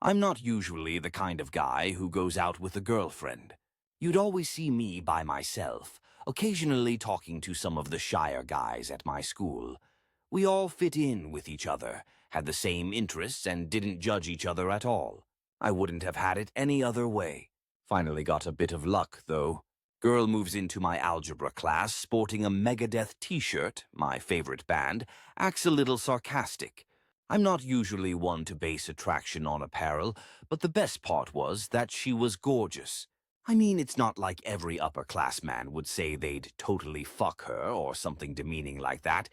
I'm not usually the kind of guy who goes out with a girlfriend. You'd always see me by myself, occasionally talking to some of the shyer guys at my school. We all fit in with each other, had the same interests, and didn't judge each other at all. I wouldn't have had it any other way. Finally got a bit of luck, though. Girl moves into my algebra class sporting a Megadeth t-shirt, my favorite band, acts a little sarcastic. I'm not usually one to base attraction on apparel, but the best part was that she was gorgeous. I mean, it's not like every upper-class man would say they'd totally fuck her or something demeaning like that,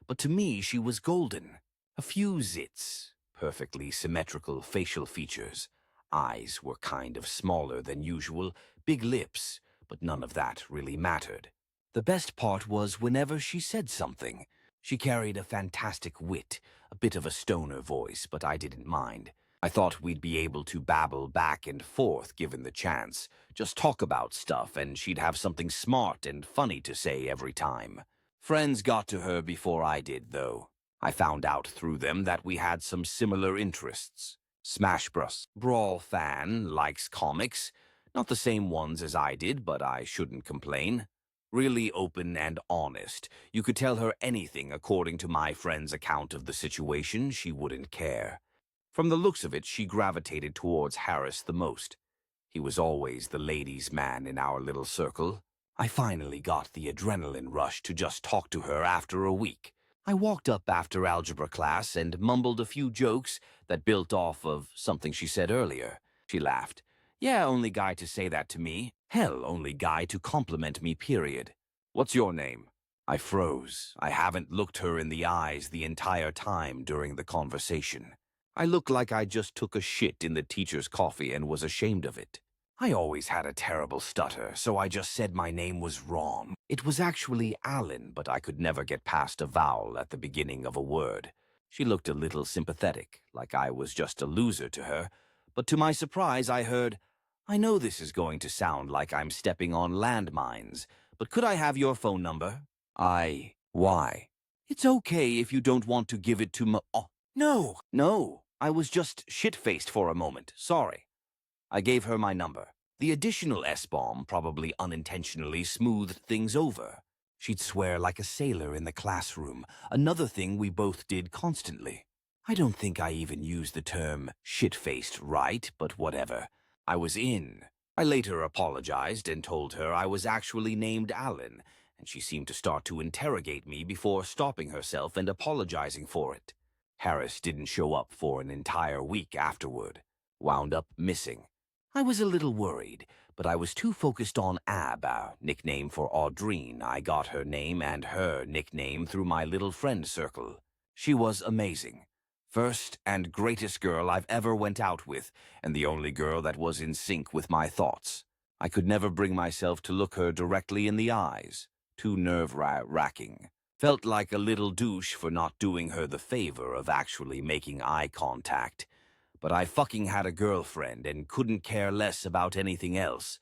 but to me she was golden. A few zits, perfectly symmetrical facial features. Eyes were kind of smaller than usual, big lips, but none of that really mattered. The best part was whenever she said something. She carried a fantastic wit, a bit of a stoner voice, but I didn't mind. I thought we'd be able to babble back and forth given the chance, just talk about stuff, and she'd have something smart and funny to say every time. Friends got to her before I did, though. I found out through them that we had some similar interests. Smash Bros. Brawl fan, likes comics. Not the same ones as I did, but I shouldn't complain. Really open and honest. You could tell her anything according to my friend's account of the situation, she wouldn't care. From the looks of it, she gravitated towards Harris the most. He was always the ladies' man in our little circle. I finally got the adrenaline rush to just talk to her after a week. I walked up after algebra class and mumbled a few jokes that built off of something she said earlier. She laughed. Yeah, only guy to say that to me. Hell, only guy to compliment me, period. What's your name? I froze. I haven't looked her in the eyes the entire time during the conversation. I looked like I just took a shit in the teacher's coffee and was ashamed of it. I always had a terrible stutter, so I just said my name was wrong. It was actually Alan, but I could never get past a vowel at the beginning of a word. She looked a little sympathetic, like I was just a loser to her, but to my surprise I heard, I know this is going to sound like I'm stepping on landmines, but could I have your phone number? Why? It's okay if you don't want to give it to me. Oh, no, I was just shit-faced for a moment, sorry. I gave her my number. The additional S-bomb probably unintentionally smoothed things over. She'd swear like a sailor in the classroom, another thing we both did constantly. I don't think I even used the term shit-faced right, but whatever. I was in. I later apologized and told her I was actually named Alan, and she seemed to start to interrogate me before stopping herself and apologizing for it. Harris didn't show up for an entire week afterward. Wound up missing. I was a little worried, but I was too focused on Ab, our nickname for Audrine. I got her name and her nickname through my little friend circle. She was amazing. First and greatest girl I've ever went out with, and the only girl that was in sync with my thoughts. I could never bring myself to look her directly in the eyes. Too nerve-wracking. Felt like a little douche for not doing her the favor of actually making eye contact. But I fucking had a girlfriend and couldn't care less about anything else.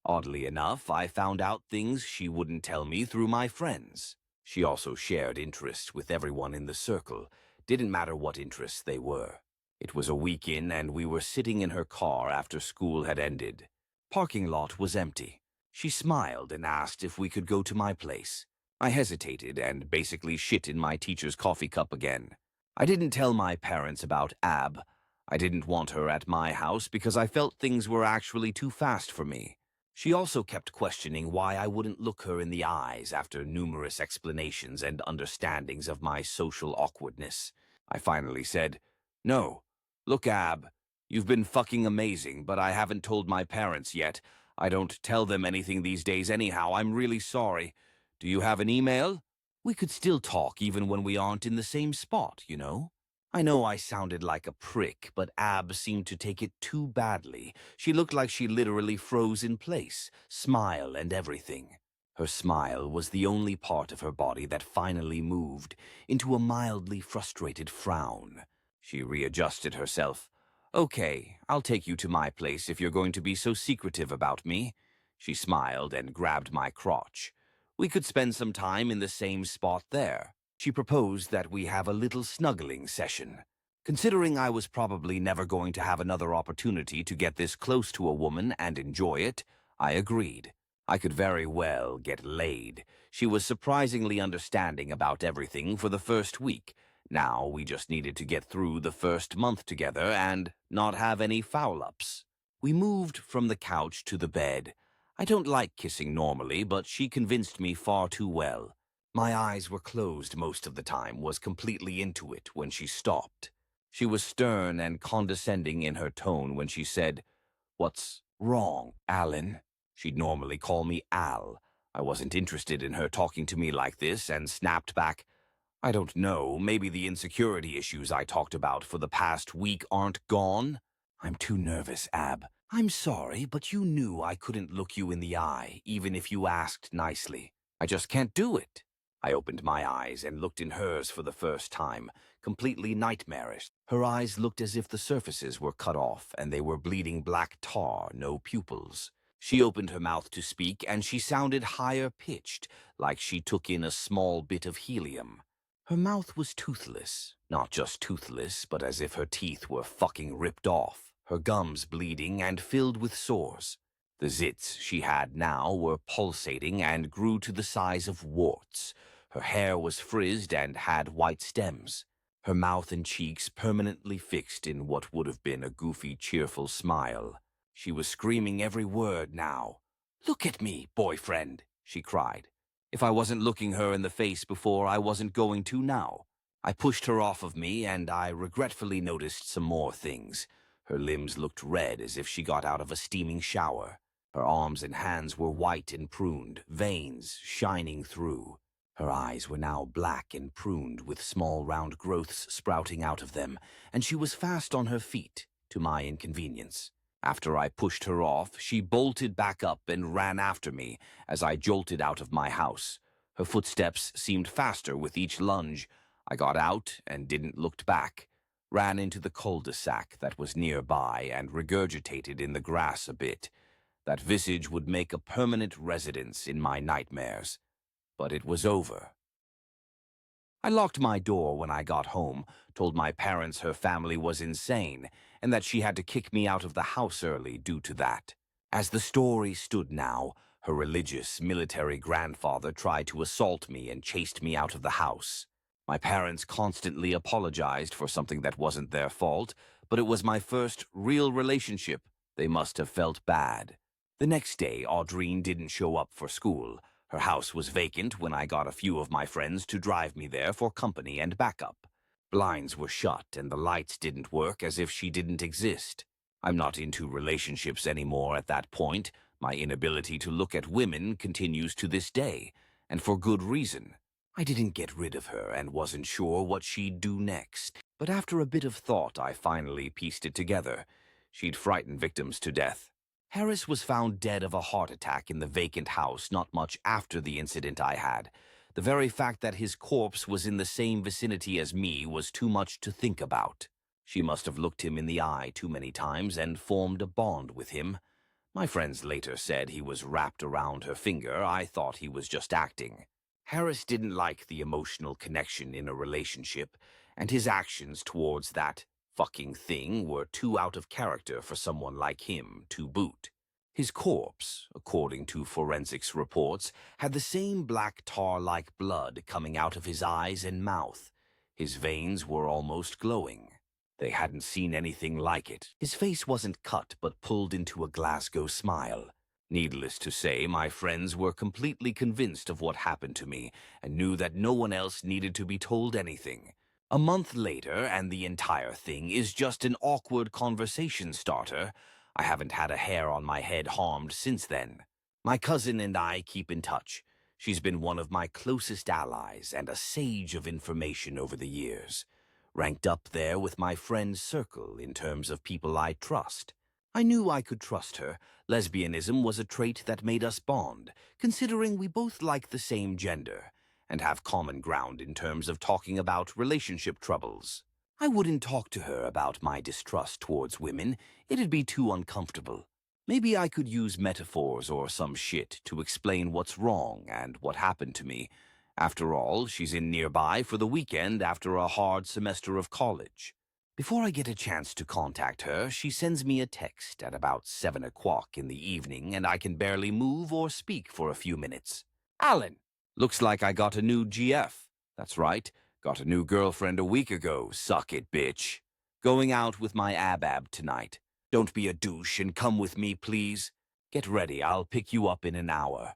Oddly enough, I found out things she wouldn't tell me through my friends. She also shared interests with everyone in the circle. Didn't matter what interests they were. It was a week in and we were sitting in her car after school had ended. Parking lot was empty. She smiled and asked if we could go to my place. I hesitated and basically shit in my teacher's coffee cup again. I didn't tell my parents about Ab. I didn't want her at my house because I felt things were actually too fast for me. She also kept questioning why I wouldn't look her in the eyes after numerous explanations and understandings of my social awkwardness. I finally said, No, look, Ab, you've been fucking amazing, but I haven't told my parents yet. I don't tell them anything these days anyhow. I'm really sorry. Do you have an email? We could still talk even when we aren't in the same spot, you know? I know I sounded like a prick, but Ab seemed to take it too badly. She looked like she literally froze in place, smile and everything. Her smile was the only part of her body that finally moved into a mildly frustrated frown. She readjusted herself. Okay, I'll take you to my place if you're going to be so secretive about me. She smiled and grabbed my crotch. We could spend some time in the same spot there. She proposed that we have a little snuggling session. Considering I was probably never going to have another opportunity to get this close to a woman and enjoy it, I agreed. I could very well get laid. She was surprisingly understanding about everything for the first week. Now we just needed to get through the first month together and not have any foul-ups. We moved from the couch to the bed. I don't like kissing normally, but she convinced me far too well. My eyes were closed most of the time, was completely into it when she stopped. She was stern and condescending in her tone when she said, "What's wrong, Alan?" She'd normally call me Al. I wasn't interested in her talking to me like this and snapped back, "I don't know, maybe the insecurity issues I talked about for the past week aren't gone?" "I'm too nervous, Ab. I'm sorry, but you knew I couldn't look you in the eye, even if you asked nicely. I just can't do it." I opened my eyes and looked in hers for the first time, completely nightmarish. Her eyes looked as if the surfaces were cut off and they were bleeding black tar, no pupils. She opened her mouth to speak and she sounded higher-pitched, like she took in a small bit of helium. Her mouth was toothless, not just toothless, but as if her teeth were fucking ripped off, her gums bleeding and filled with sores. The zits she had now were pulsating and grew to the size of warts. Her hair was frizzed and had white stems. Her mouth and cheeks permanently fixed in what would have been a goofy, cheerful smile. She was screaming every word now. "Look at me, boyfriend," she cried. If I wasn't looking her in the face before, I wasn't going to now. I pushed her off of me, and I regretfully noticed some more things. Her limbs looked red as if she got out of a steaming shower. Her arms and hands were white and pruned, veins shining through. Her eyes were now black and pruned with small round growths sprouting out of them, and she was fast on her feet, to my inconvenience. After I pushed her off, she bolted back up and ran after me as I jolted out of my house. Her footsteps seemed faster with each lunge. I got out and didn't look back, ran into the cul-de-sac that was nearby and regurgitated in the grass a bit. That visage would make a permanent residence in my nightmares. But it was over. I locked my door when I got home, told my parents her family was insane, and that she had to kick me out of the house early due to that. As the story stood now, her religious military grandfather tried to assault me and chased me out of the house. My parents constantly apologized for something that wasn't their fault, but it was my first real relationship. They must have felt bad. The next day, Audrine didn't show up for school. Her house was vacant when I got a few of my friends to drive me there for company and backup. Blinds were shut and the lights didn't work, as if she didn't exist. I'm not into relationships anymore at that point. My inability to look at women continues to this day, and for good reason. I didn't get rid of her and wasn't sure what she'd do next, but after a bit of thought I finally pieced it together. She'd frightened victims to death. Harris was found dead of a heart attack in the vacant house not much after the incident I had. The very fact that his corpse was in the same vicinity as me was too much to think about. She must have looked him in the eye too many times and formed a bond with him. My friends later said he was wrapped around her finger. I thought he was just acting. Harris didn't like the emotional connection in a relationship, and his actions towards that fucking thing were too out of character for someone like him to boot. His corpse, according to forensics reports, had the same black tar-like blood coming out of his eyes and mouth. His veins were almost glowing. They hadn't seen anything like it. His face wasn't cut but pulled into a Glasgow smile. Needless to say, my friends were completely convinced of what happened to me and knew that no one else needed to be told anything. A month later, and the entire thing is just an awkward conversation starter. I haven't had a hair on my head harmed since then. My cousin and I keep in touch. She's been one of my closest allies and a sage of information over the years. Ranked up there with my friend's circle in terms of people I trust. I knew I could trust her. Lesbianism was a trait that made us bond, considering we both like the same gender and have common ground in terms of talking about relationship troubles. I wouldn't talk to her about my distrust towards women. It'd be too uncomfortable. Maybe I could use metaphors or some shit to explain what's wrong and what happened to me. After all, she's in nearby for the weekend after a hard semester of college. Before I get a chance to contact her, she sends me a text at about 7 o'clock in the evening, and I can barely move or speak for a few minutes. Alan, looks like I got a new GF. That's right, got a new girlfriend a week ago, suck it, bitch. Going out with my ab tonight. Don't be a douche and come with me, please. Get ready, I'll pick you up in an hour.